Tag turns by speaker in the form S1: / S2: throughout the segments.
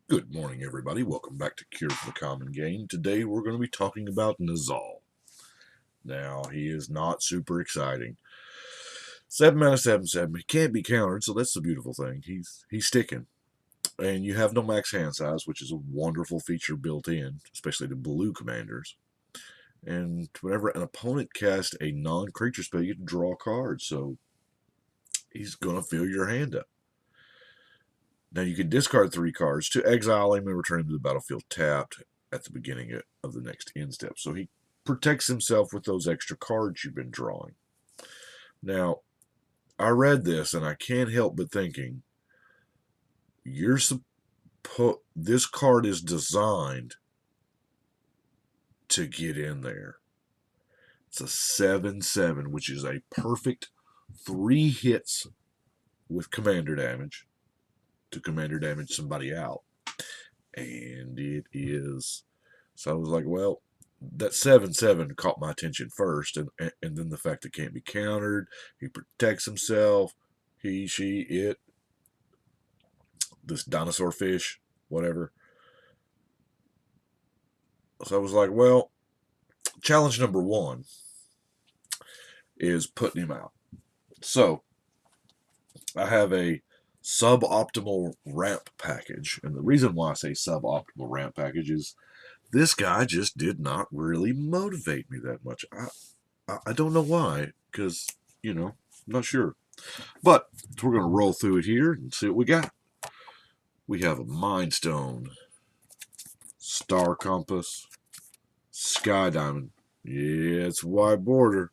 S1: Good morning, everybody. Welcome back to Cure for the Common Game. Today we're going to be talking about Nezahal. Now, he is not super exciting. 7 mana, 7/7. He can't be countered, so that's the beautiful thing. He's sticking. And you have no max hand size, which is a wonderful feature built in, especially to blue commanders. And whenever an opponent casts a non-creature spell, you get to draw a card, so he's going to fill your hand up. Now you can discard 3 cards to exile him and return him to the battlefield tapped at the beginning of the next end step. So he protects himself with those extra cards you've been drawing. Now, I read this and I can't help but thinking, this card is designed to get in there. It's a 7/7, which is a perfect 3 hits with commander damage to commander damage somebody out. And it is. So I was like, well, that 7/7 caught my attention first, and then the fact it can't be countered. He protects himself. He, she, it. This dinosaur fish, whatever. So I was like, well, challenge number 1 is putting him out. So I have a suboptimal ramp package, and the reason why I say suboptimal ramp package is this guy just did not really motivate me that much. I don't know why, because, I'm not sure. But we're going to roll through it here and see what we got. We have a Mind Stone, Star Compass, Sky Diamond. Yeah, it's wide border.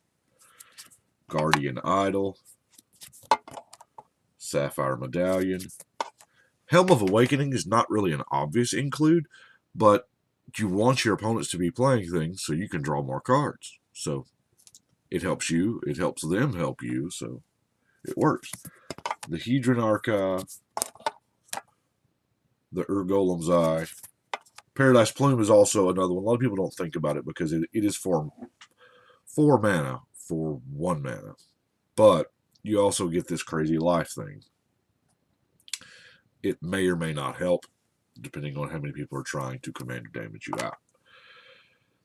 S1: Guardian Idol, Sapphire Medallion. Helm of Awakening is not really an obvious include, but you want your opponents to be playing things so you can draw more cards. So it helps you, it helps them help you, so it works. The Hedron Archive, the Urgolem's Eye. Paradise Plume is also another one. A lot of people don't think about it because it is for 4 mana for 1 mana. But you also get this crazy life thing. It may or may not help, depending on how many people are trying to commander damage you out.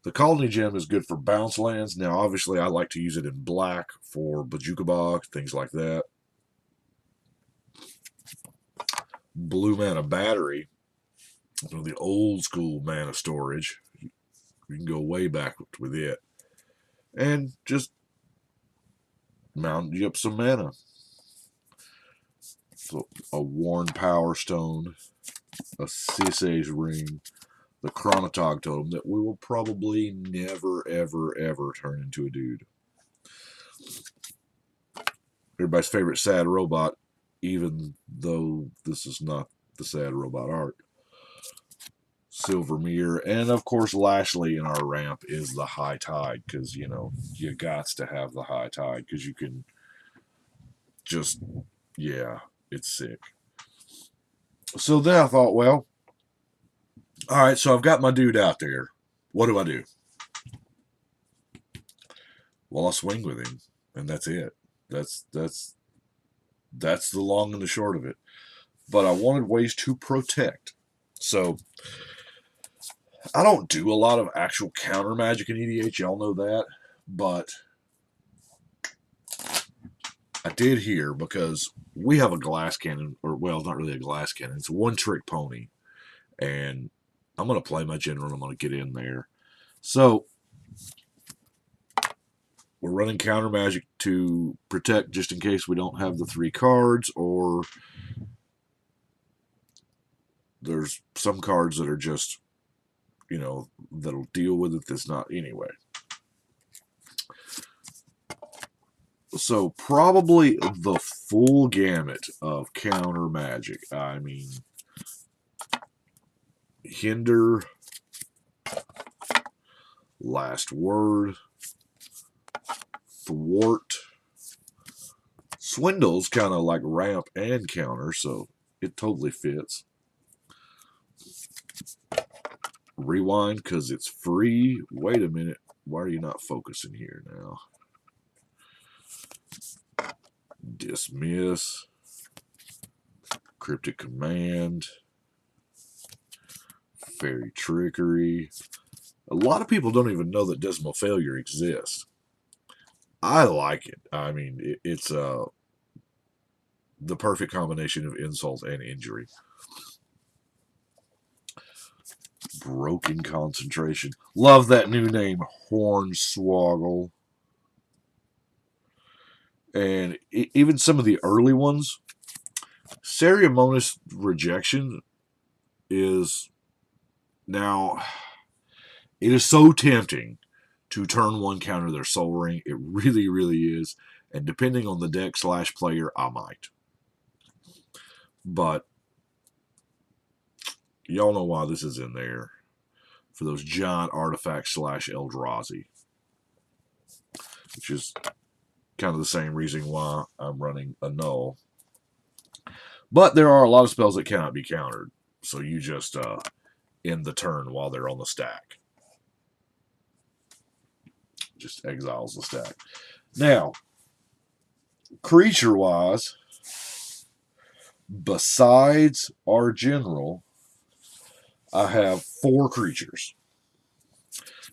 S1: The Colony Gem is good for bounce lands. Now, obviously, I like to use it in black for Bojuka Bog, things like that. Blue Mana Battery, the old school mana storage. You can go way back with it. And just mount you up some mana. So a Worn Power Stone, a Sisay's Ring, the Chronotog Totem that we will probably never, ever, ever turn into a dude. Everybody's favorite sad robot, even though this is not the sad robot art. Silver Mirror, and of course Lashley in our ramp is the High Tide, because you gots to have the High Tide because you can just, yeah, it's sick. So then I thought, well, all right, so I've got my dude out there. What do I do? Well, I swing with him, and that's it. That's the long and the short of it. But I wanted ways to protect. So I don't do a lot of actual counter magic in EDH, y'all know that. But I did here because we have a glass cannon, or well, not really a glass cannon. It's a one-trick pony. And I'm going to play my general. I'm going to get in there. So we're running counter magic to protect just in case we don't have the 3 cards, or there's some cards that are just, that'll deal with it that's not anyway. So probably the full gamut of counter magic. I mean, Hinder, Last Word, Thwart. Swindle's kind of like ramp and counter, so it totally fits. Rewind because it's free. Wait a minute. Why are you not focusing here now? Dismiss. Cryptic Command. Fairy Trickery. A lot of people don't even know that Dismal Failure exists. I like it. I mean, it's the perfect combination of insult and injury. Broken Concentration. Love that new name, Hornswoggle. And even some of the early ones, Ceremonous Rejection is now, it is so tempting to turn one counter their Soul Ring. It really, really is. And depending on the deck / player, I might. But y'all know why this is in there. For those giant artifacts / Eldrazi. Which is kind of the same reason why I'm running a null. But there are a lot of spells that cannot be countered. So you just end the turn while they're on the stack. Just exiles the stack. Now, creature-wise, besides our general, I have 4 creatures.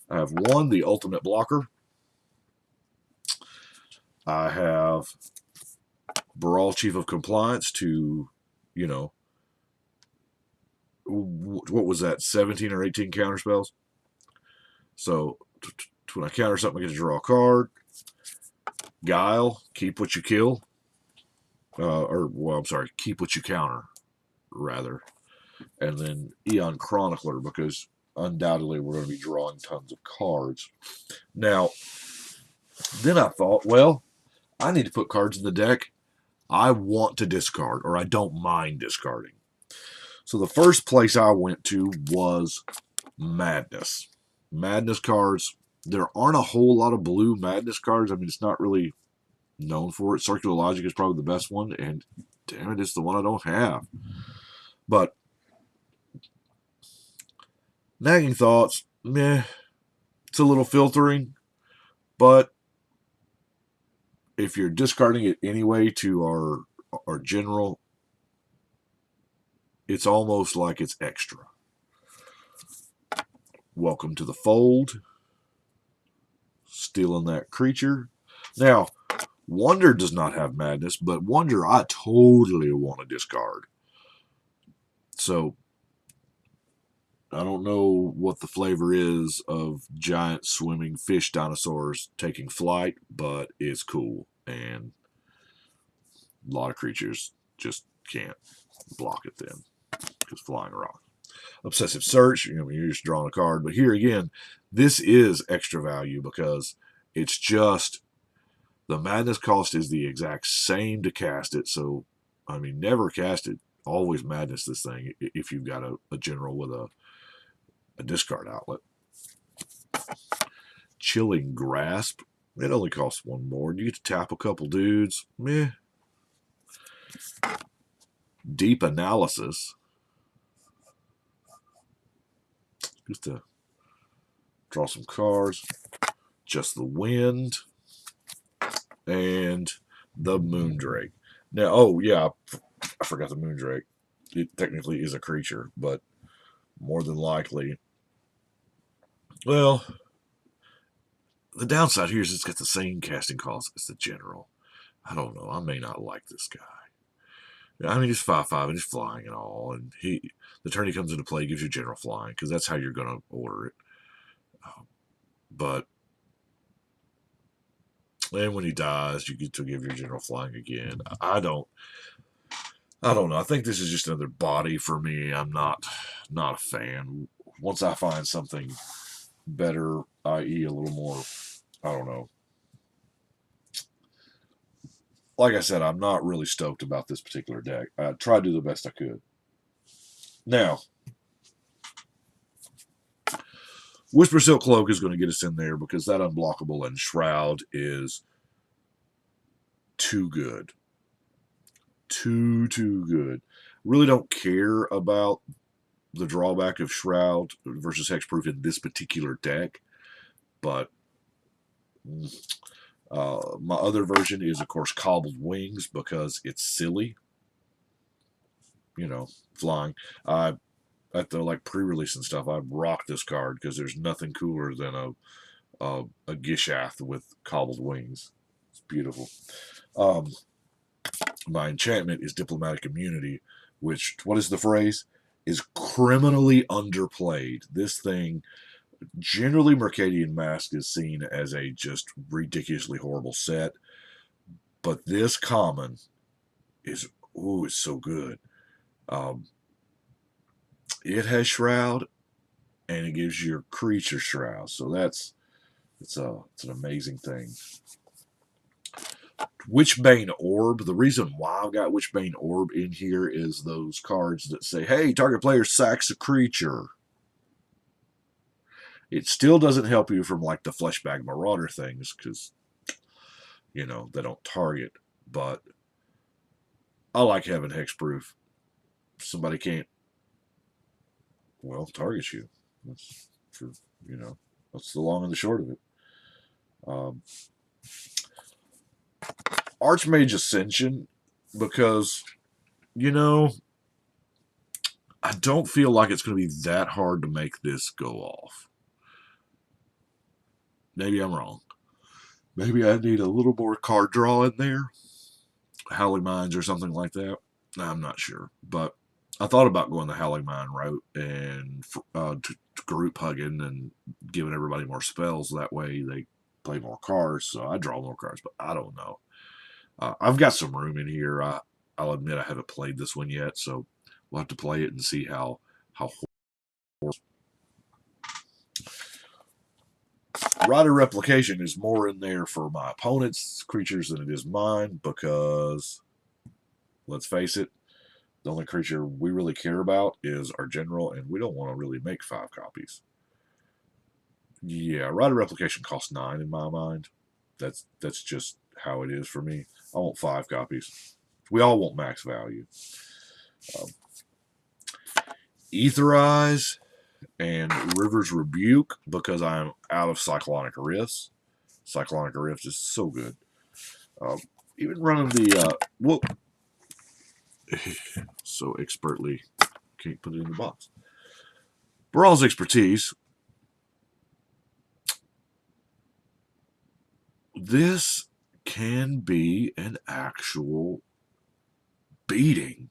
S1: I have 1, the Ultimate Blocker. I have Baral, Chief of Compliance to, you know, what was that, 17 or 18 counter spells? So when I counter something, I get to draw a card. Guile, keep what you kill. Keep what you counter, rather. And then Eon Chronicler, because undoubtedly we're going to be drawing tons of cards. Now, then I thought, well, I need to put cards in the deck I want to discard, or I don't mind discarding. So the first place I went to was Madness. Madness cards, there aren't a whole lot of blue Madness cards. I mean, it's not really known for it. Circular Logic is probably the best one, and damn it, it's the one I don't have. But Nagging Thoughts, meh. It's a little filtering, but if you're discarding it anyway to our general, it's almost like it's extra. Welcome to the fold. Stealing that creature. Now, Wonder does not have Madness, but Wonder I totally want to discard. So, I don't know what the flavor is of giant swimming fish dinosaurs taking flight, but it's cool. And a lot of creatures just can't block it then, because flying rock. Obsessive Search, you're just drawing a card. But here again, this is extra value because it's just the Madness cost is the exact same to cast it. So, I mean, never cast it. Always Madness this thing if you've got a general with a discard outlet. Chilling Grasp. It only costs 1 more. You get to tap a couple dudes. Meh. Deep Analysis. Just to draw some cards. Just the Wind. And the Moondrake. Now, oh yeah, I forgot the Moondrake. It technically is a creature, but more than likely, well, the downside here is it's got the same casting cost as the general. I don't know. I may not like this guy. I mean, he's 5/5 and he's flying and all, and the turn he comes into play gives you general flying because that's how you're going to order it. But and when he dies, you get to give your general flying again. I don't know. I think this is just another body for me. I'm not a fan. Once I find something better, i.e. a little more, I don't know. Like I said, I'm not really stoked about this particular deck. I tried to do the best I could. Now, Whisper Silk Cloak is going to get us in there because that unblockable and Shroud is too good. Too good. Really don't care about the drawback of Shroud versus Hexproof in this particular deck, but my other version is, of course, Cobbled Wings because it's silly. Flying. at the like pre-release and stuff, I rocked this card because there's nothing cooler than a Gishath with cobbled wings. It's beautiful. Um, my enchantment is diplomatic immunity, which, what is the phrase? Is criminally underplayed. This thing, generally, Mercadian Mask is seen as a just ridiculously horrible set, but this common is, ooh, it's so good. Um, it has Shroud, and it gives your creature Shroud, so it's an amazing thing. Witchbane Orb. The reason why I've got Witchbane Orb in here is those cards that say, hey, target player sacks a creature. It still doesn't help you from like the Fleshbag Marauder things because, you know, they don't target. But I like having hexproof. Somebody can't, well, target you. That's for, you know, that's the long and the short of it. Um, Archmage Ascension, because, you know, I don't feel like it's going to be that hard to make this go off. Maybe I'm wrong. Maybe I need a little more card draw in there. Howling Mines or something like that. I'm not sure. But I thought about going the Howling Mine route and to group hugging and giving everybody more spells. That way they play more cards. So I draw more cards, but I don't know. I've got some room in here. I'll admit I haven't played this one yet, so we'll have to play it and see how Rider Replication is more in there for my opponent's creatures than it is mine because, let's face it, the only creature we really care about is our general, and we don't want to really make 5 copies. Yeah, Rider Replication costs 9 in my mind. That's just how it is for me. I want 5 copies. We all want max value. Um, Etherize and River's Rebuke because I'm out of Cyclonic Rifts. Cyclonic Rift is so good. Even running the whoop, so expertly can't put it in the box. Brawl's Expertise. This can be an actual beating.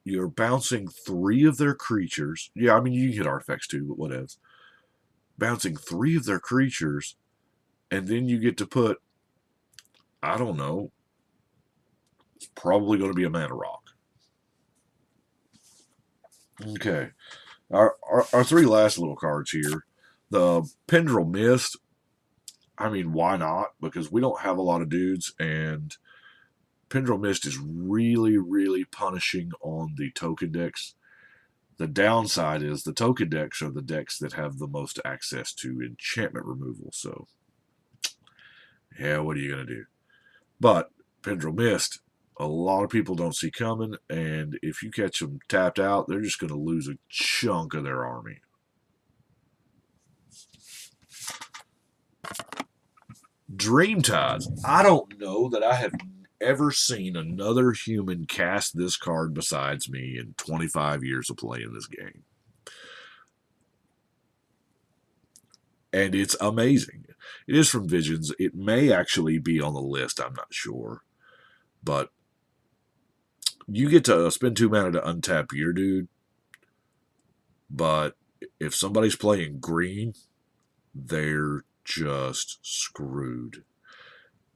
S1: You're bouncing 3 of their creatures. Yeah, I mean, you can hit artifacts too, but what else? Bouncing 3 of their creatures, and then you get to put, I don't know, it's probably going to be a mana rock. Okay. Our 3 last little cards here. The Pendril Mist, I mean, why not? Because we don't have a lot of dudes, and Pendril Mist is really, really punishing on the token decks. The downside is the token decks are the decks that have the most access to enchantment removal. So, yeah, what are you going to do? But Pendril Mist, a lot of people don't see coming, and if you catch them tapped out, they're just going to lose a chunk of their army. Dreamtides. I don't know that I have ever seen another human cast this card besides me in 25 years of playing this game. And it's amazing. It is from Visions. It may actually be on the list. I'm not sure. But you get to spend 2 mana to untap your dude. But if somebody's playing green, they're just screwed.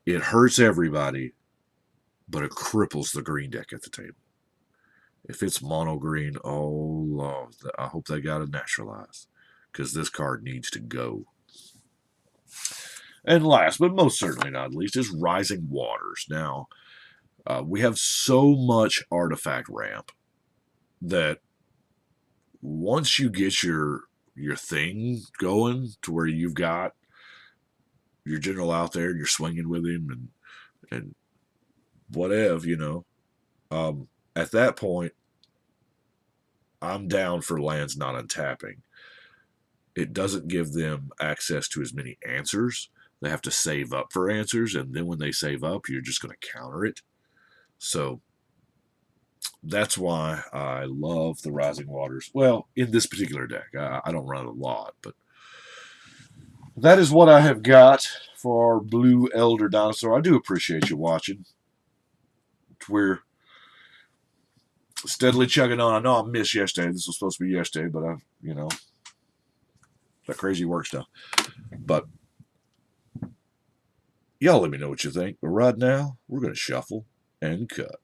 S1: It hurts everybody, but it cripples the green deck at the table. If it's mono green, oh Lord, I hope they got it naturalized because this card needs to go. And last, but most certainly not least, is Rising Waters. Now, we have so much artifact ramp that once you get your thing going to where you've got your general out there and you're swinging with him and whatever, you know, at that point, I'm down for lands not untapping. It doesn't give them access to as many answers. They have to save up for answers, and then when they save up, you're just going to counter it. So That's why I love the Rising Waters. Well, in this particular deck, I don't run it a lot, but that is what I have got for our Blue Elder Dinosaur. I do appreciate you watching. We're steadily chugging on. I know I missed yesterday. This was supposed to be yesterday, but that crazy work stuff. But y'all let me know what you think. But right now, we're going to shuffle and cut.